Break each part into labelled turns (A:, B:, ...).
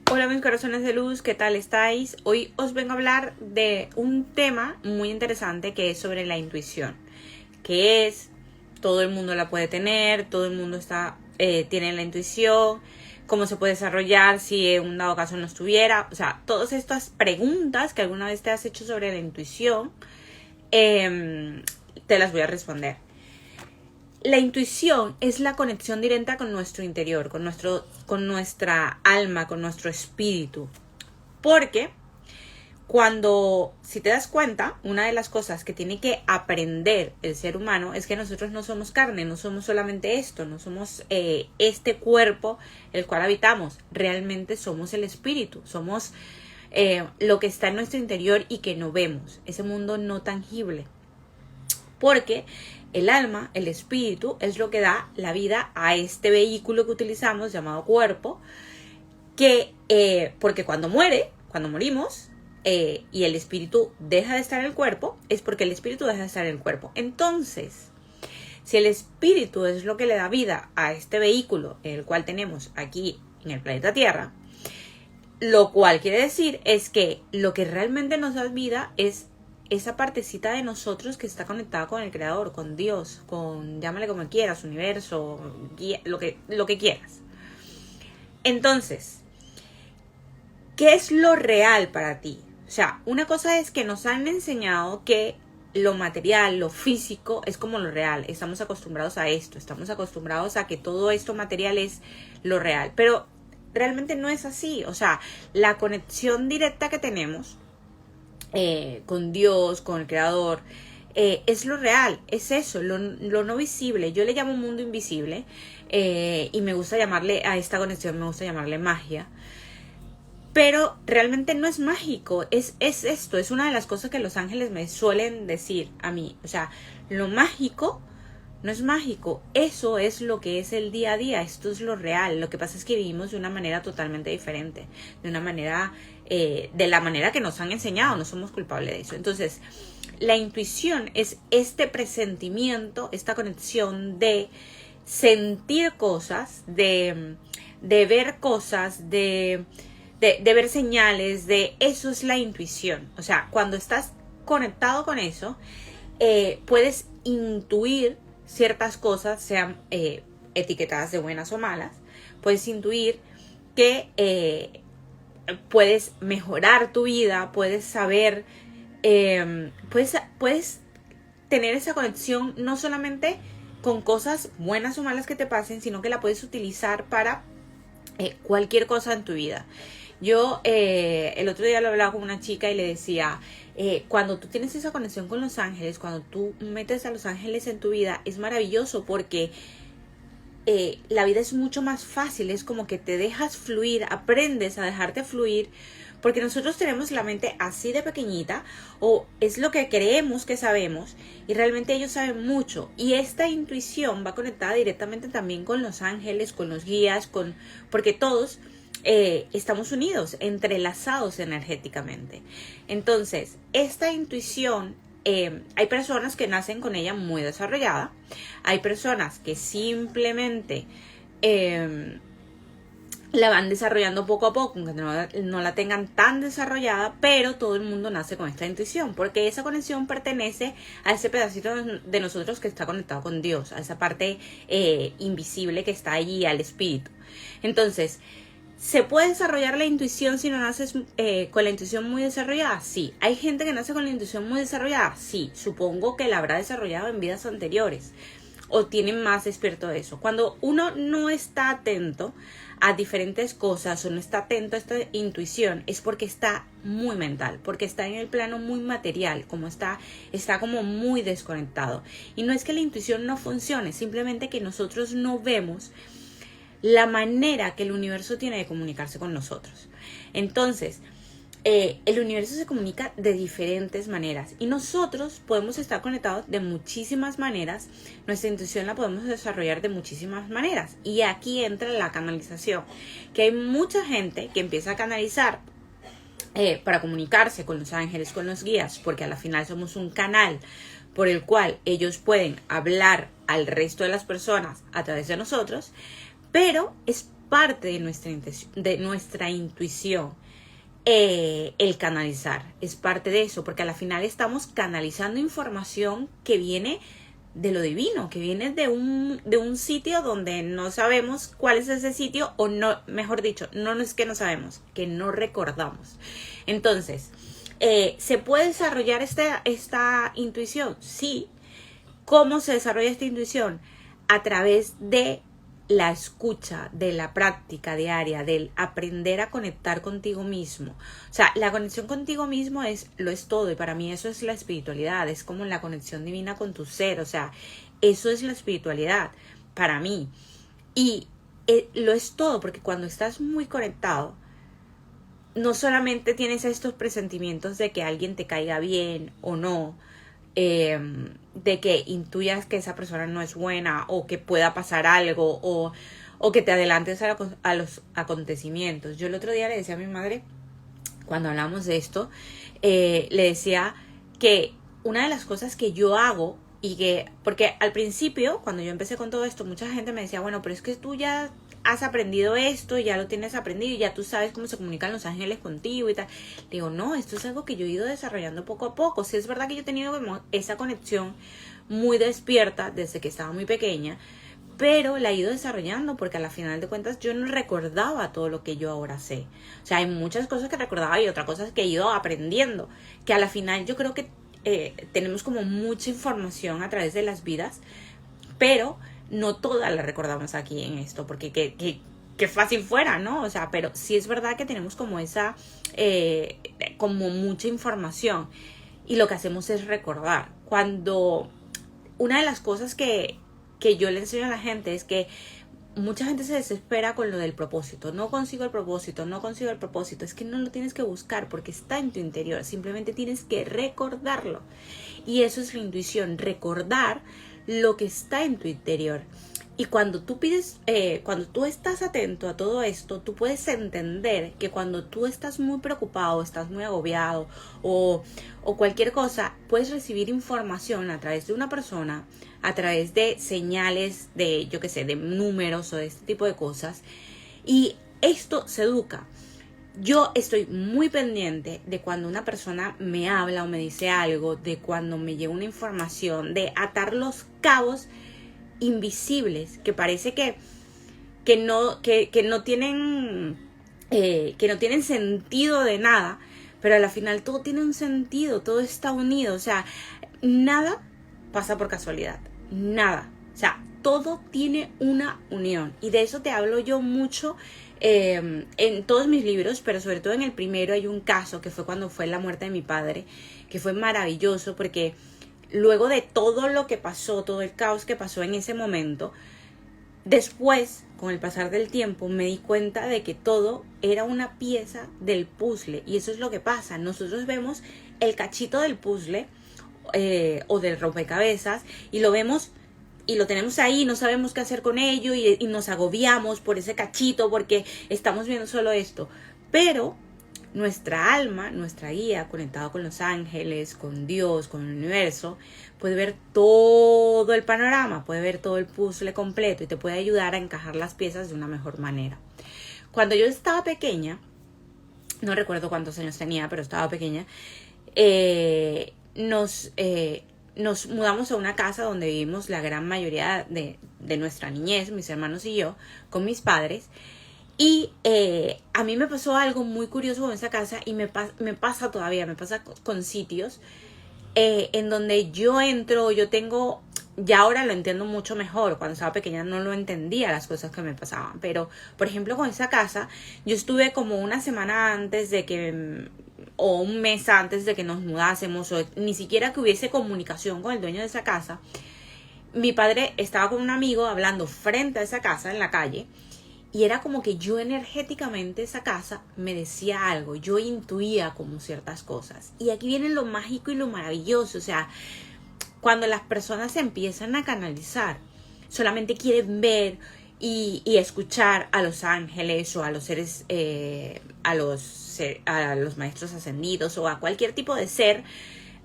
A: Hola mis corazones de luz, ¿qué tal estáis? Hoy os vengo a hablar de un tema muy interesante que es sobre la intuición. Que es, todo el mundo la puede tener, todo el mundo tiene la intuición, cómo se puede desarrollar si en un dado caso no estuviera. O sea, todas estas preguntas que alguna vez te has hecho sobre la intuición, te las voy a responder. La intuición es la conexión directa con nuestro interior, con nuestra alma, con nuestro espíritu. Porque si te das cuenta, una de las cosas que tiene que aprender el ser humano es que nosotros no somos carne, no somos solamente esto, no somos este cuerpo el cual habitamos. Realmente somos el espíritu, somos lo que está en nuestro interior y que no vemos, ese mundo no tangible. Porque el alma, el espíritu, es lo que da la vida a este vehículo que utilizamos llamado cuerpo, porque cuando morimos, y el espíritu deja de estar en el cuerpo, es porque el espíritu deja de estar en el cuerpo. Entonces, si el espíritu es lo que le da vida a este vehículo, el cual tenemos aquí en el planeta Tierra, lo cual quiere decir es que lo que realmente nos da vida es esa partecita de nosotros que está conectada con el Creador, con Dios, llámale como quieras, universo, lo que quieras. Entonces, ¿qué es lo real para ti? O sea, una cosa es que nos han enseñado que lo material, lo físico es como lo real. Estamos acostumbrados a esto, estamos acostumbrados a que todo esto material es lo real. Pero realmente no es así. O sea, la conexión directa que tenemos con Dios, con el Creador, es lo real, es eso, lo no visible. Yo le llamo mundo invisible, y me gusta llamarle a esta conexión, me gusta llamarle magia. Pero realmente no es mágico, es esto, es una de las cosas que los ángeles me suelen decir a mí. O sea, lo mágico no es mágico, eso es lo que es el día a día, esto es lo real. Lo que pasa es que vivimos de una manera totalmente diferente, de una manera, de la manera que nos han enseñado, no somos culpables de eso. Entonces, la intuición es este presentimiento, esta conexión de sentir cosas, de ver cosas, de ver señales, eso es la intuición. O sea, cuando estás conectado con eso, puedes intuir ciertas cosas, sean etiquetadas de buenas o malas. Puedes intuir que puedes mejorar tu vida, puedes saber, puedes tener esa conexión no solamente con cosas buenas o malas que te pasen, sino que la puedes utilizar para cualquier cosa en tu vida. Yo el otro día lo hablaba con una chica y le decía, cuando tú tienes esa conexión con los ángeles, cuando tú metes a los ángeles en tu vida, es maravilloso porque la vida es mucho más fácil, es como que te dejas fluir, aprendes a dejarte fluir, porque nosotros tenemos la mente así de pequeñita, o es lo que creemos que sabemos, y realmente ellos saben mucho, y esta intuición va conectada directamente también con los ángeles, con los guías, porque todos estamos unidos, entrelazados energéticamente. Entonces, esta intuición, hay personas que nacen con ella muy desarrollada, hay personas que simplemente la van desarrollando poco a poco, aunque no la tengan tan desarrollada, pero todo el mundo nace con esta intuición, porque esa conexión pertenece a ese pedacito de nosotros que está conectado con Dios, a esa parte invisible que está allí, al espíritu. Entonces, ¿se puede desarrollar la intuición si no naces con la intuición muy desarrollada? Sí. ¿Hay gente que nace con la intuición muy desarrollada? Sí. Supongo que la habrá desarrollado en vidas anteriores o tienen más despierto de eso. Cuando uno no está atento a diferentes cosas o no está atento a esta intuición, es porque está muy mental, porque está en el plano muy material, como está como muy desconectado. Y no es que la intuición no funcione, simplemente que nosotros no vemos la manera que el universo tiene de comunicarse con nosotros. Entonces, el universo se comunica de diferentes maneras y nosotros podemos estar conectados de muchísimas maneras. Nuestra intuición la podemos desarrollar de muchísimas maneras, y aquí entra la canalización, que hay mucha gente que empieza a canalizar para comunicarse con los ángeles, con los guías, porque a la final somos un canal por el cual ellos pueden hablar al resto de las personas a través de nosotros, pero es parte de nuestra intuición. El canalizar es parte de eso, porque a la final estamos canalizando información que viene de lo divino, que viene de un sitio donde no sabemos cuál es ese sitio, o no, mejor dicho, no es que no sabemos, que no recordamos. Entonces, ¿se puede desarrollar esta intuición? Sí. ¿Cómo se desarrolla esta intuición? A través de la escucha, de la práctica diaria, del aprender a conectar contigo mismo. O sea, la conexión contigo mismo lo es todo, y para mí eso es la espiritualidad, es como la conexión divina con tu ser, o sea, eso es la espiritualidad para mí. Y lo es todo, porque cuando estás muy conectado, no solamente tienes estos presentimientos de que alguien te caiga bien o no, de que intuyas que esa persona no es buena, o que pueda pasar algo, o que te adelantes a los acontecimientos. Yo el otro día le decía a mi madre, cuando hablamos de esto, le decía que una de las cosas que yo hago, porque al principio, cuando yo empecé con todo esto, mucha gente me decía, bueno, pero es que tú ya has aprendido esto, ya lo tienes aprendido y ya tú sabes cómo se comunican los ángeles contigo y tal. Digo, no, esto es algo que yo he ido desarrollando poco a poco. Sí, es verdad que yo he tenido como esa conexión muy despierta desde que estaba muy pequeña, pero la he ido desarrollando porque a la final de cuentas yo no recordaba todo lo que yo ahora sé. O sea, hay muchas cosas que recordaba y otras cosas que he ido aprendiendo, que a la final yo creo que tenemos como mucha información a través de las vidas, pero no toda la recordamos aquí en esto, porque que fácil fuera, ¿no? O sea, pero sí es verdad que tenemos como esa, como mucha información, y lo que hacemos es recordar. Cuando una de las cosas que yo le enseño a la gente es que mucha gente se desespera con lo del propósito. No consigo el propósito, no consigo el propósito. Es que no lo tienes que buscar porque está en tu interior. Simplemente tienes que recordarlo. Y eso es la intuición, recordar lo que está en tu interior. Y cuando tú cuando tú estás atento a todo esto, tú puedes entender que cuando tú estás muy preocupado, estás muy agobiado o cualquier cosa, puedes recibir información a través de una persona, a través de señales de, yo qué sé, de números o de este tipo de cosas. Y esto se educa. Yo estoy muy pendiente de cuando una persona me habla o me dice algo, de cuando me llega una información, de atar los cabos invisibles que parece que no tienen sentido de nada, pero al final todo tiene un sentido, todo está unido. O sea, nada pasa por casualidad, nada. O sea, todo tiene una unión, y de eso te hablo yo mucho en todos mis libros, pero sobre todo en el primero hay un caso que fue cuando fue la muerte de mi padre, que fue maravilloso porque luego de todo lo que pasó, todo el caos que pasó en ese momento, después, con el pasar del tiempo, me di cuenta de que todo era una pieza del puzzle. Y eso es lo que pasa. Nosotros vemos el cachito del puzzle o del rompecabezas y lo vemos y lo tenemos ahí, no sabemos qué hacer con ello y nos agobiamos por ese cachito porque estamos viendo solo esto. Pero nuestra alma, nuestra guía, conectado con los ángeles, con Dios, con el universo, puede ver todo el panorama, puede ver todo el puzzle completo y te puede ayudar a encajar las piezas de una mejor manera. Cuando yo estaba pequeña, no recuerdo cuántos años tenía, pero estaba pequeña, nos mudamos a una casa donde vivimos la gran mayoría de nuestra niñez, mis hermanos y yo, con mis padres. Y a mí me pasó algo muy curioso con esa casa, y me pasa todavía, me pasa con sitios en donde yo entro, ya ahora lo entiendo mucho mejor. Cuando estaba pequeña no lo entendía las cosas que me pasaban, pero por ejemplo con esa casa, yo estuve como una semana antes o un mes antes de que nos mudásemos, o ni siquiera que hubiese comunicación con el dueño de esa casa. Mi padre estaba con un amigo hablando frente a esa casa en la calle, y era como que yo energéticamente esa casa me decía algo, yo intuía como ciertas cosas. Y aquí viene lo mágico y lo maravilloso. O sea, cuando las personas se empiezan a canalizar, solamente quieren ver y escuchar a los ángeles o a los seres, a los maestros ascendidos o a cualquier tipo de ser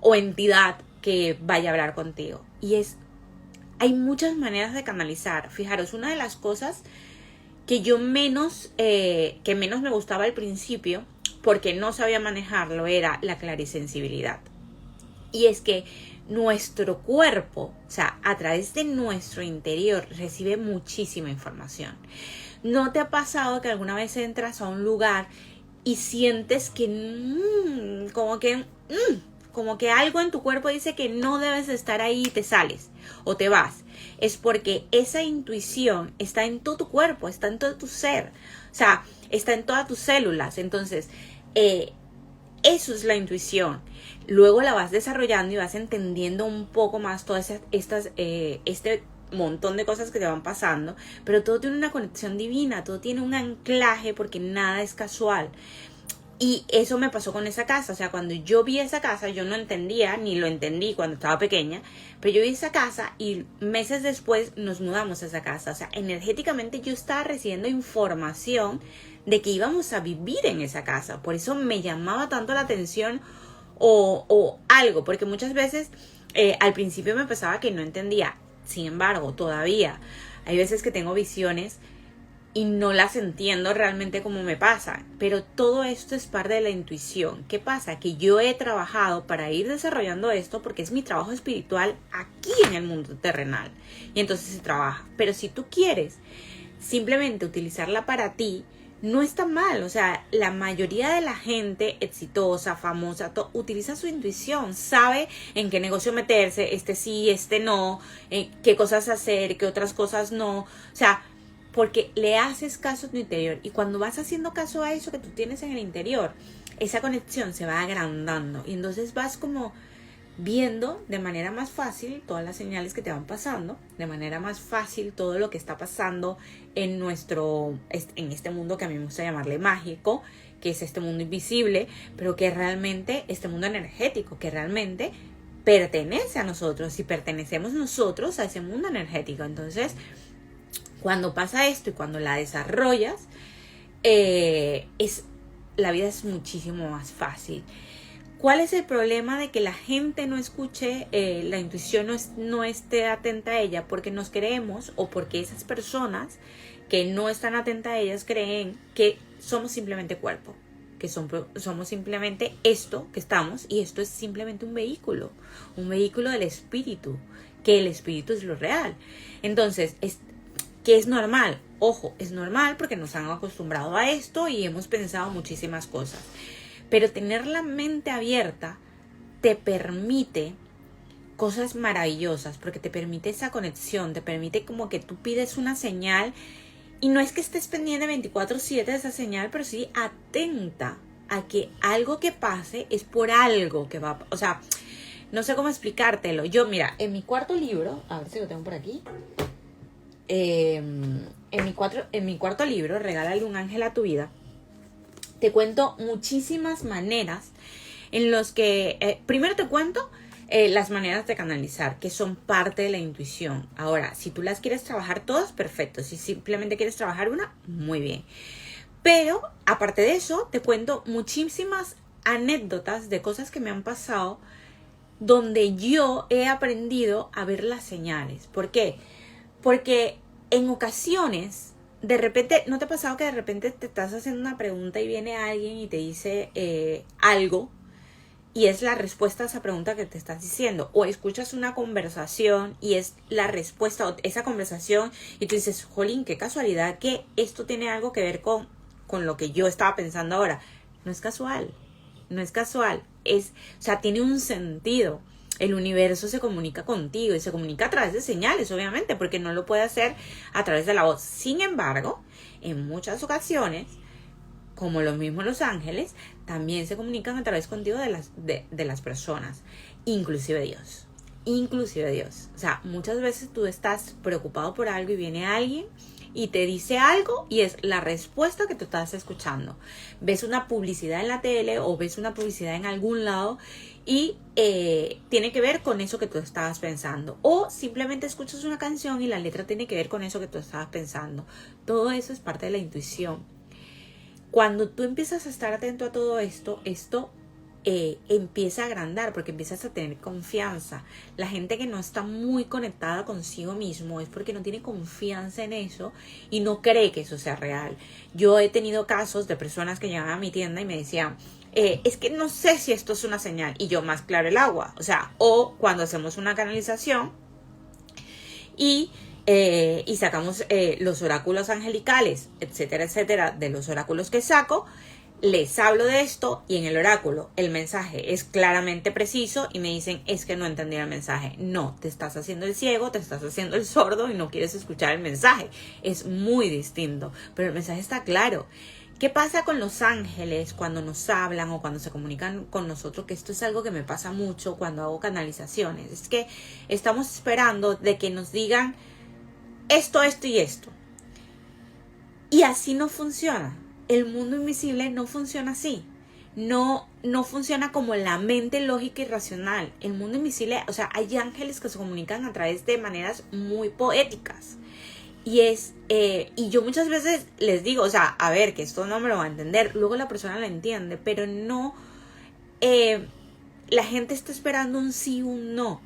A: o entidad que vaya a hablar contigo. Y hay muchas maneras de canalizar. Fijaros, una de las cosas que menos me gustaba al principio, porque no sabía manejarlo, era la clarisensibilidad. Y es que nuestro cuerpo, o sea, a través de nuestro interior, recibe muchísima información. ¿No te ha pasado que alguna vez entras a un lugar y sientes que como que algo en tu cuerpo dice que no debes estar ahí y te sales o te vas? Es porque esa intuición está en todo tu cuerpo, está en todo tu ser, o sea, está en todas tus células. Entonces, eso es la intuición. Luego la vas desarrollando y vas entendiendo un poco más todas este montón de cosas que te van pasando, pero todo tiene una conexión divina, todo tiene un anclaje, porque nada es casual. Y eso me pasó con esa casa. O sea, cuando yo vi esa casa, yo no entendía, ni lo entendí cuando estaba pequeña, pero yo vi esa casa y meses después nos mudamos a esa casa. O sea, energéticamente yo estaba recibiendo información de que íbamos a vivir en esa casa. Por eso me llamaba tanto la atención o algo, porque muchas veces al principio me pasaba que no entendía. Sin embargo, todavía hay veces que tengo visiones y no las entiendo realmente como me pasa, pero todo esto es parte de la intuición. ¿Qué pasa? Que yo he trabajado para ir desarrollando esto, porque es mi trabajo espiritual aquí en el mundo terrenal, y entonces se trabaja. Pero si tú quieres simplemente utilizarla para ti, no está mal. O sea, la mayoría de la gente exitosa, famosa, utiliza su intuición, sabe en qué negocio meterse, este sí, este no, qué cosas hacer, qué otras cosas no. O sea, porque le haces caso a tu interior, y cuando vas haciendo caso a eso que tú tienes en el interior, esa conexión se va agrandando, y entonces vas como viendo de manera más fácil todas las señales que te van pasando, de manera más fácil todo lo que está pasando en este mundo que a mí me gusta llamarle mágico, que es este mundo invisible, pero que realmente, este mundo energético, que realmente pertenece a nosotros, y pertenecemos nosotros a ese mundo energético. Entonces, cuando pasa esto y cuando la desarrollas, la vida es muchísimo más fácil. ¿Cuál es el problema de que la gente no escuche la intuición, no esté atenta a ella? Porque nos creemos, o porque esas personas que no están atentas a ellas creen que somos simplemente cuerpo, que somos simplemente esto que estamos, y esto es simplemente un vehículo del espíritu, que el espíritu es lo real. Entonces, que es normal, ojo, es normal porque nos han acostumbrado a esto y hemos pensado muchísimas cosas. Pero tener la mente abierta te permite cosas maravillosas, porque te permite esa conexión, te permite como que tú pides una señal, y no es que estés pendiente 24/7 de esa señal, pero sí atenta a que algo que pase es por algo que va, o sea, no sé cómo explicártelo. Yo, mira, en mi cuarto libro, a ver si lo tengo por aquí, en mi cuarto libro, Regálale un ángel a tu vida, te cuento muchísimas maneras en los que, primero te cuento las maneras de canalizar, que son parte de la intuición. Ahora, si tú las quieres trabajar todas, perfecto. Si simplemente quieres trabajar una, muy bien. Pero, aparte de eso, te cuento muchísimas anécdotas de cosas que me han pasado, donde yo he aprendido a ver las señales. ¿Por qué? Porque en ocasiones, de repente, ¿no te ha pasado que de repente te estás haciendo una pregunta y viene alguien y te dice algo, y es la respuesta a esa pregunta que te estás diciendo? O escuchas una conversación y es la respuesta a esa conversación, y tú dices, jolín, qué casualidad que esto tiene algo que ver con lo que yo estaba pensando ahora. No es casual, no es casual, o sea, tiene un sentido. El universo se comunica contigo, y se comunica a través de señales, obviamente, porque no lo puede hacer a través de la voz. Sin embargo, en muchas ocasiones, como lo mismo los ángeles, también se comunican a través contigo de las personas, inclusive Dios. O sea, muchas veces tú estás preocupado por algo y viene alguien y te dice algo, y es la respuesta que tú estás escuchando. Ves una publicidad en la tele o ves una publicidad en algún lado y tiene que ver con eso que tú estabas pensando, o simplemente escuchas una canción y la letra tiene que ver con eso que tú estabas pensando. Todo eso es parte de la intuición. Cuando tú empiezas a estar atento a todo esto empieza a agrandar porque empiezas a tener confianza. La gente que no está muy conectada consigo mismo es porque no tiene confianza en eso y no cree que eso sea real. Yo he tenido casos de personas que llegaban a mi tienda y me decían, es que no sé si esto es una señal, y yo, más claro el agua. O sea, o cuando hacemos una canalización y sacamos los oráculos angelicales, etcétera, etcétera, de los oráculos que saco, les hablo de esto y en el oráculo el mensaje es claramente preciso y me dicen, es que no entendí el mensaje. No, te estás haciendo el ciego, te estás haciendo el sordo y no quieres escuchar el mensaje. Es muy distinto, pero el mensaje está claro. ¿Qué pasa con los ángeles cuando nos hablan o cuando se comunican con nosotros? Que esto es algo que me pasa mucho cuando hago canalizaciones. Es que estamos esperando de que nos digan esto, esto y esto. Y así no funciona. El mundo invisible no funciona así. No funciona como la mente lógica y racional. El mundo invisible, o sea, hay ángeles que se comunican a través de maneras muy poéticas. Y yo muchas veces les digo, o sea, a ver, que esto no me lo va a entender. Luego la persona lo entiende, pero no, la gente está esperando un sí o un no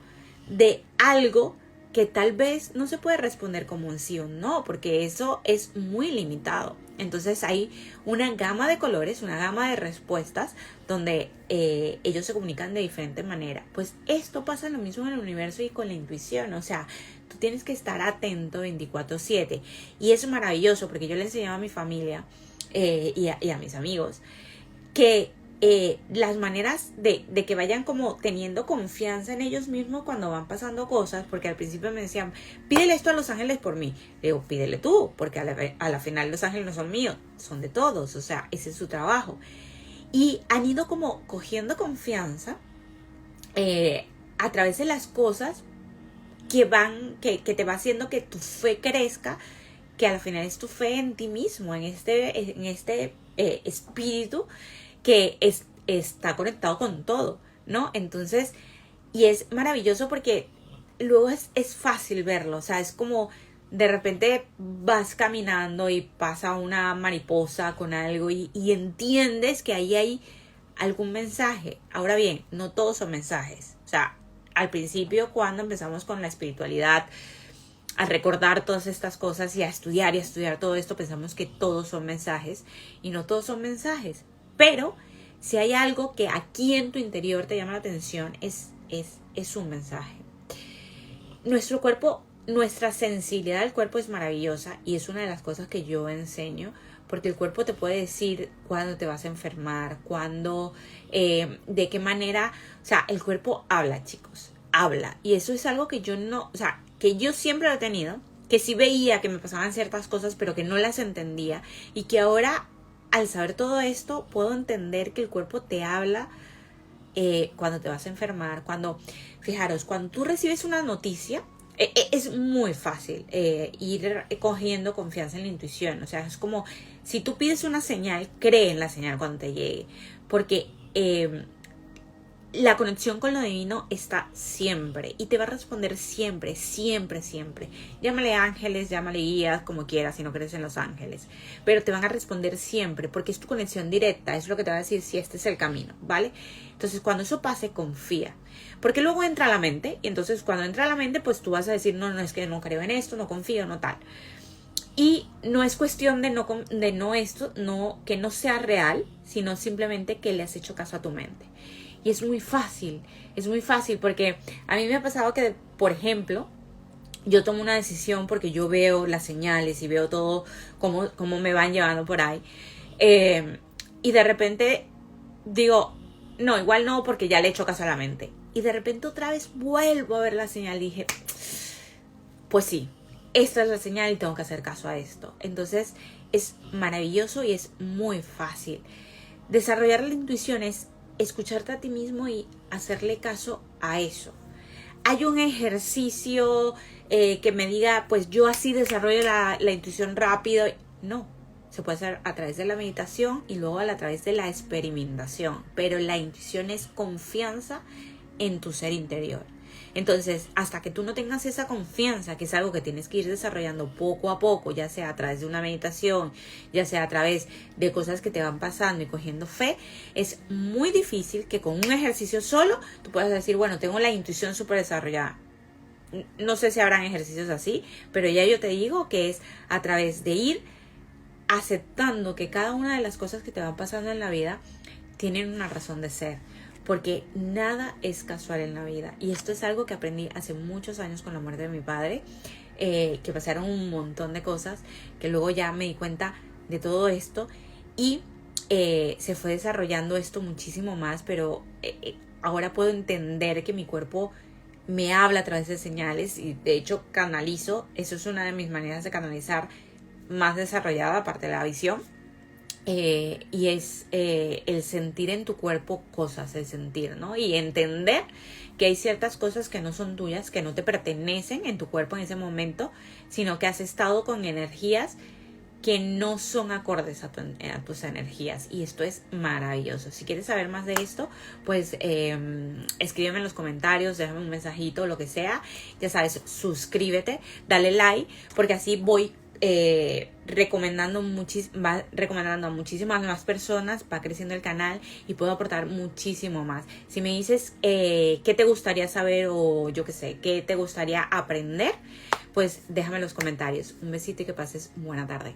A: de algo que tal vez no se puede responder como un sí o un no, porque eso es muy limitado. Entonces hay una gama de colores, una gama de respuestas donde ellos se comunican de diferente manera. Pues esto pasa lo mismo en el universo y con la intuición. O sea, tú tienes que estar atento 24/7. Y es maravilloso porque yo le enseñaba a mi familia y a mis amigos que las maneras de que vayan como teniendo confianza en ellos mismos cuando van pasando cosas, porque al principio me decían, pídele esto a los ángeles por mí. Le digo, pídele tú, porque a la final los ángeles no son míos, son de todos, o sea, ese es su trabajo. Y han ido como cogiendo confianza a través de las cosas que te va haciendo que tu fe crezca, que al final es tu fe en ti mismo, en este espíritu que está conectado con todo, ¿no? Entonces, y es maravilloso porque luego es fácil verlo, o sea, es como de repente vas caminando y pasa una mariposa con algo y entiendes que ahí hay algún mensaje. Ahora bien, no todos son mensajes, o sea, al principio cuando empezamos con la espiritualidad, al recordar todas estas cosas y a estudiar todo esto, pensamos que todos son mensajes y no todos son mensajes. Pero si hay algo que aquí en tu interior te llama la atención, es un mensaje. Nuestro cuerpo, nuestra sensibilidad del cuerpo es maravillosa y es una de las cosas que yo enseño, porque el cuerpo te puede decir cuándo te vas a enfermar, cuándo, de qué manera. O sea, el cuerpo habla, chicos, habla. Y eso es algo que yo no, o sea, que yo siempre lo he tenido, que sí veía que me pasaban ciertas cosas, pero que no las entendía y que ahora, al saber todo esto, puedo entender que el cuerpo te habla cuando te vas a enfermar, fijaros, cuando tú recibes una noticia, es muy fácil ir cogiendo confianza en la intuición. O sea, es como si tú pides una señal, cree en la señal cuando te llegue, porque la conexión con lo divino está siempre y te va a responder siempre, siempre, siempre. Llámale ángeles, llámale guías, como quieras, si no crees en los ángeles, pero te van a responder siempre porque es tu conexión directa, es lo que te va a decir si este es el camino, ¿vale? Entonces cuando eso pase, confía, porque luego entra la mente y entonces cuando entra la mente, pues tú vas a decir, no, es que no creo en esto, no confío, no tal. Y no es cuestión que no sea real, sino simplemente que le has hecho caso a tu mente. Y es muy fácil porque a mí me ha pasado que, por ejemplo, yo tomo una decisión porque yo veo las señales y veo todo cómo me van llevando por ahí. Y de repente digo, no, igual no, porque ya le he hecho caso a la mente. Y de repente otra vez vuelvo a ver la señal y dije, pues sí, esta es la señal y tengo que hacer caso a esto. Entonces es maravilloso y es muy fácil. Desarrollar la intuición es escucharte a ti mismo y hacerle caso a eso. Hay un ejercicio que me diga, pues yo así desarrollo la intuición rápido. No, se puede hacer a través de la meditación y luego a través de la experimentación. Pero la intuición es confianza en tu ser interior. Entonces, hasta que tú no tengas esa confianza, que es algo que tienes que ir desarrollando poco a poco, ya sea a través de una meditación, ya sea a través de cosas que te van pasando y cogiendo fe, es muy difícil que con un ejercicio solo tú puedas decir, bueno, tengo la intuición súper desarrollada. No sé si habrán ejercicios así, pero ya yo te digo que es a través de ir aceptando que cada una de las cosas que te van pasando en la vida tienen una razón de ser, porque nada es casual en la vida. Y esto es algo que aprendí hace muchos años con la muerte de mi padre, que pasaron un montón de cosas, que luego ya me di cuenta de todo esto y se fue desarrollando esto muchísimo más, pero ahora puedo entender que mi cuerpo me habla a través de señales y de hecho canalizo. Eso es una de mis maneras de canalizar más desarrollada, aparte de la visión. Y es el sentir en tu cuerpo cosas, el sentir, ¿no? Y entender que hay ciertas cosas que no son tuyas, que no te pertenecen en tu cuerpo en ese momento, sino que has estado con energías que no son acordes a tus energías. Y esto es maravilloso. Si quieres saber más de esto, pues escríbeme en los comentarios, déjame un mensajito, lo que sea. Ya sabes, suscríbete, dale like, porque así voy recomendando a muchísimas más personas, va creciendo el canal y puedo aportar muchísimo más. Si me dices qué te gustaría saber o yo qué sé, qué te gustaría aprender, pues déjame en los comentarios. Un besito y que pases buena tarde.